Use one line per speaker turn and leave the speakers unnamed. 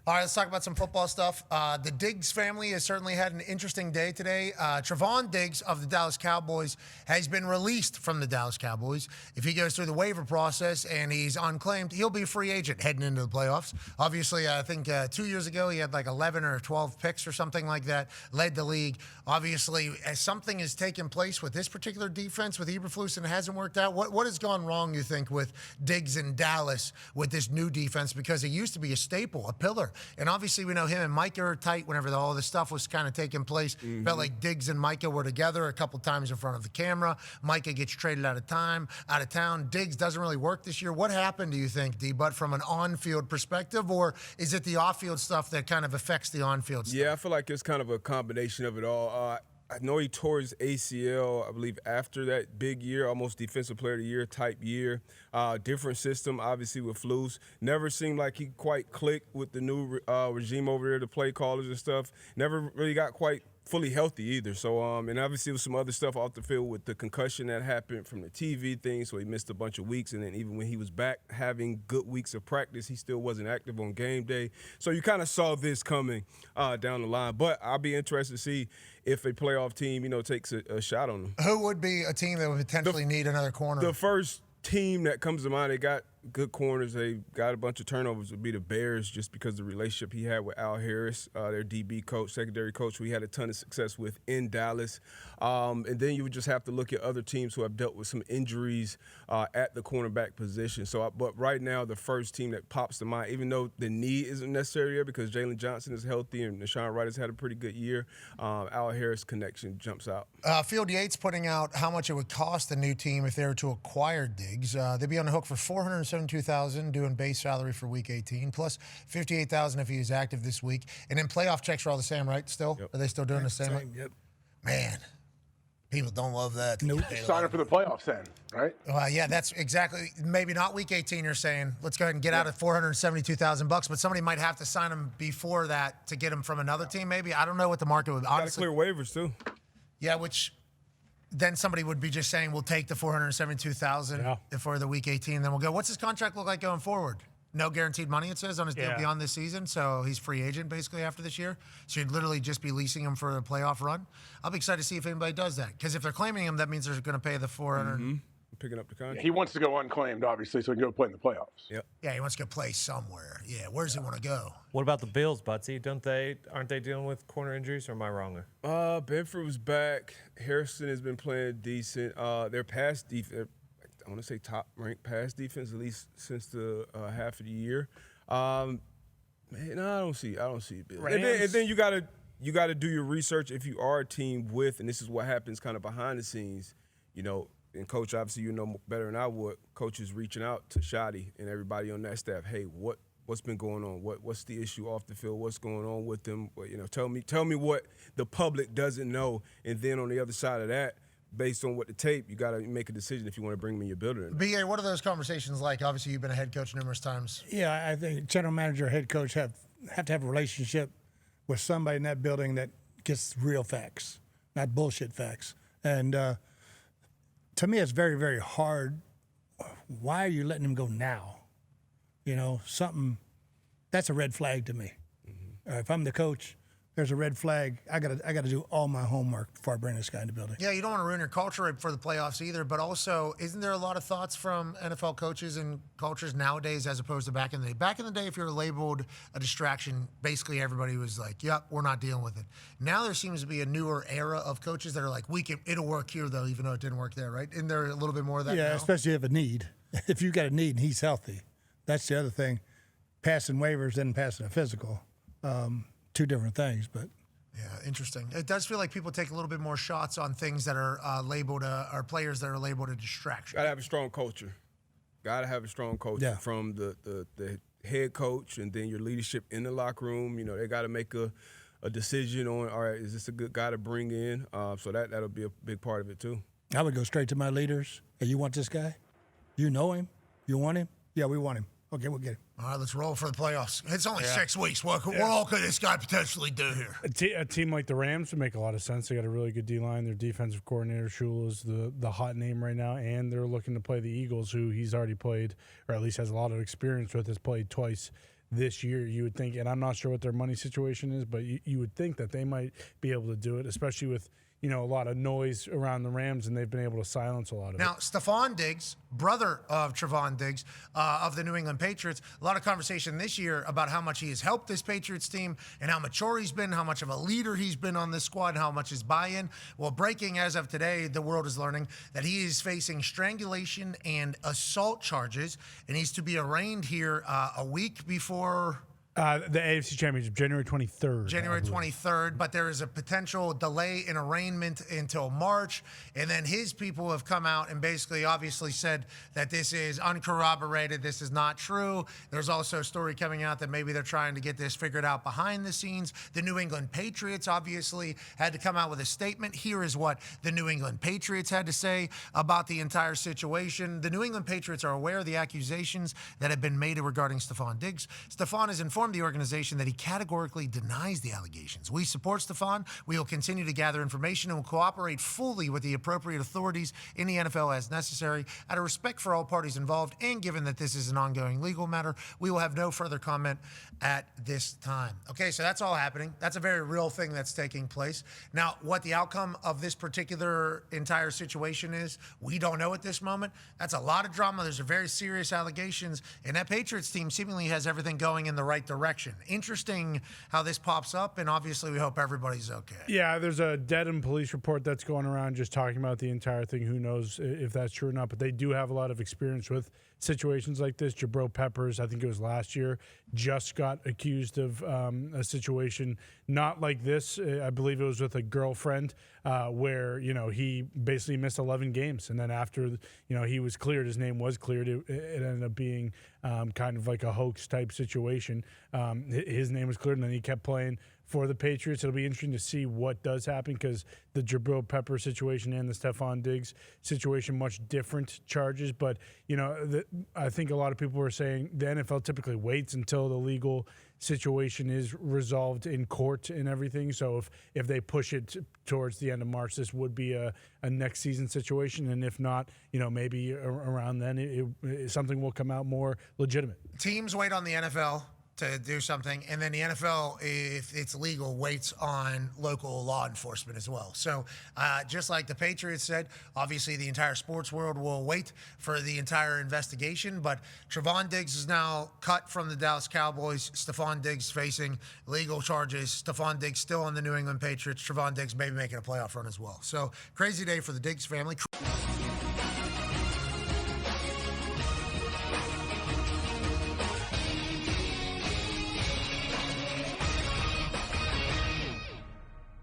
All right, let's talk about some football stuff. The Diggs family has certainly had an interesting day today. Trevon Diggs of the Dallas Cowboys has been released from the Dallas Cowboys. If he goes through the waiver process and he's unclaimed, he'll be a free agent heading into the playoffs. Obviously, I think 2 years ago he had like 11 or 12 picks or something like that, led the league. Obviously, as something has taken place with this particular defense with Eberflus and it hasn't worked out, what has gone wrong, you think, with Diggs in Dallas with this new defense? Because he used to be a staple, a pillar. And obviously, we know him and Micah are tight whenever all this stuff was kind of taking place. Felt like Diggs and Micah were together a couple times in front of the camera. Micah gets traded out of town. Diggs doesn't really work this year. What happened, do you think, D-Butt, from an on-field perspective? Or is it the off-field stuff that kind of affects the on-field stuff?
Yeah, I feel like it's kind of a combination of it all. I know he tore his ACL, I believe, after that big year, almost Defensive Player of the Year type year. Different system, obviously, with Flus. Never seemed like he quite clicked with the new regime over there, the play callers and stuff. Never really got quite fully healthy either. So, and obviously, with some other stuff off the field with the concussion that happened from the TV thing, so he missed a bunch of weeks. And then even when he was back having good weeks of practice, he still wasn't active on game day. So you kind of saw this coming down the line. But I'll be interested to see if a playoff team, takes a shot on them.
Who would be a team that would potentially need another corner?
The first team that comes to mind, they got good corners, they got a bunch of turnovers, would be the Bears, just because of the relationship he had with Al Harris, their DB coach, secondary coach, who he had a ton of success with in Dallas. And then you would just have to look at other teams who have dealt with some injuries at the cornerback position. But right now, the first team that pops to mind, even though the need isn't necessarily there because Jalen Johnson is healthy and Deshaun Wright has had a pretty good year, Al Harris connection jumps out.
Field Yates putting out how much it would cost the new team if they were to acquire Diggs. They'd be on the hook for $472,000 doing base salary for Week 18, plus $58,000 if he is active this week. And then playoff checks are all the same, right? Still,
Yep.
Are they still doing the same?
Yep.
Man, people don't love that.
Nope.
Sign up for the playoffs then, right?
Yeah, that's exactly. Maybe not Week 18. You're saying let's go ahead and get out of $472,000, but somebody might have to sign him before that to get him from another team. Maybe I don't know what the market would.
Got to clear waivers too.
Yeah, which then somebody would be just saying, we'll take the $472,000 for the Week 18, then we'll go. What's his contract look like going forward? No guaranteed money, it says, on his deal beyond this season, so he's free agent basically after this year. So you'd literally just be leasing him for a playoff run. I'll be excited to see if anybody does that, because if they're claiming him, that means they're going to pay the $400.
Picking up the contract.
He wants to go unclaimed, obviously, so he can go play in the playoffs.
Yep.
Yeah, he wants to go play somewhere. Yeah, where does he want to go?
What about the Bills, Butsy? Aren't they dealing with corner injuries, or am I wrong there?
Bedford was back. Harrison has been playing decent. Their pass defense, I want to say top-ranked pass defense, at least since the half of the year. I don't see it, Bill. And then you gotta do your research if you are a team with, and this is what happens kind of behind the scenes, and Coach, obviously you know better than I would, coaches reaching out to Shotty and everybody on that staff, hey, what's been going on? What's the issue off the field? What's going on with them? Tell me what the public doesn't know. And then on the other side of that, based on what the tape, you got to make a decision if you want to bring them in your building.
B.A., what are those conversations like? Obviously, you've been a head coach numerous times.
Yeah, I think general manager, head coach have to have a relationship with somebody in that building that gets real facts, not bullshit facts. And to me, it's very, very hard. Why are you letting him go now? Something that's a red flag to me. If I'm the coach, there's a red flag. I gotta do all my homework before I bring this guy in the building.
Yeah, you don't want to ruin your culture for the playoffs either, but also, isn't there a lot of thoughts from NFL coaches and cultures nowadays as opposed to back in the day? Back in the day, if you were labeled a distraction, basically everybody was like, yep, we're not dealing with it. Now there seems to be a newer era of coaches that are like, it'll work here though, even though it didn't work there, right? Isn't there a little bit more of that now?
Especially if you have a need. If you've got a need and he's healthy. That's the other thing. Passing waivers and passing a physical. Two different things, but.
Yeah, interesting. It does feel like people take a little bit more shots on things that are labeled, or players that are labeled a distraction.
Got to have a strong culture. Got to have a strong culture from the head coach and then your leadership in the locker room. They got to make a decision on, all right, is this a good guy to bring in? So that'll be a big part of it too.
I would go straight to my leaders. Hey, you want this guy? You know him? You want him? Yeah, we want him. Okay, we'll get him.
All right, let's roll for the playoffs. It's only 6 weeks. What all could this guy potentially do here?
A team like the Rams would make a lot of sense. They got a really good D-line. Their defensive coordinator, Shula, is the hot name right now, and they're looking to play the Eagles, who he's already played, or at least has a lot of experience with, has played twice this year. You would think, and I'm not sure what their money situation is, but you would think that they might be able to do it, especially with a lot of noise around the Rams, and they've been able to silence a lot of it.
Now, Stefon Diggs, brother of Trevon Diggs of the New England Patriots, a lot of conversation this year about how much he has helped this Patriots team and how mature he's been, how much of a leader he's been on this squad, and how much his buy-in. Well, breaking as of today, the world is learning that he is facing strangulation and assault charges, and he's to be arraigned here a week before...
The AFC Championship, January 23rd.
January 23rd, but there is a potential delay in arraignment until March. And then his people have come out and basically obviously said that this is uncorroborated, this is not true. There's also a story coming out that maybe they're trying to get this figured out behind the scenes. The New England Patriots obviously had to come out with a statement. Here is what the New England Patriots had to say about the entire situation. The New England Patriots are aware of the accusations that have been made regarding Stefon Diggs. Stefon has informed the organization that he categorically denies the allegations. We support Stefon. We will continue to gather information and will cooperate fully with the appropriate authorities in the NFL as necessary. Out of respect for all parties involved, and given that this is an ongoing legal matter, we will have no further comment at this time. Okay, so that's all happening. That's a very real thing that's taking place. Now, what the outcome of this particular entire situation is, we don't know at this moment. That's a lot of drama. There's a very serious allegations, and that Patriots team seemingly has everything going in the right direction. Interesting how this pops up, and obviously we hope everybody's okay.
Yeah, there's a Dedham police report that's going around just talking about the entire thing. Who knows if that's true or not, but they do have a lot of experience with situations like this. Jabril Peppers, I think it was last year, just got accused of a situation not like this. I believe it was with a girlfriend where, he basically missed 11 games. And then after, he was cleared, his name was cleared, it ended up being kind of like a hoax type situation. His name was cleared, and then he kept playing for the Patriots. It'll be interesting to see what does happen, because the Jabril Peppers situation and the Stefon Diggs situation, much different charges. But, I think a lot of people were saying the NFL typically waits until the legal situation is resolved in court and everything. So if they push it towards the end of March, this would be a next season situation. And if not, maybe around then something will come out more legitimate.
Teams wait on the NFL to do something, and then the NFL, if it's legal, waits on local law enforcement as well. So just like the Patriots said, obviously the entire sports world will wait for the entire investigation, but Trevon Diggs is now cut from the Dallas Cowboys. Stefon Diggs facing legal charges. Stefon Diggs still on the New England Patriots. Trevon Diggs maybe making a playoff run as well. So crazy day for the Diggs family.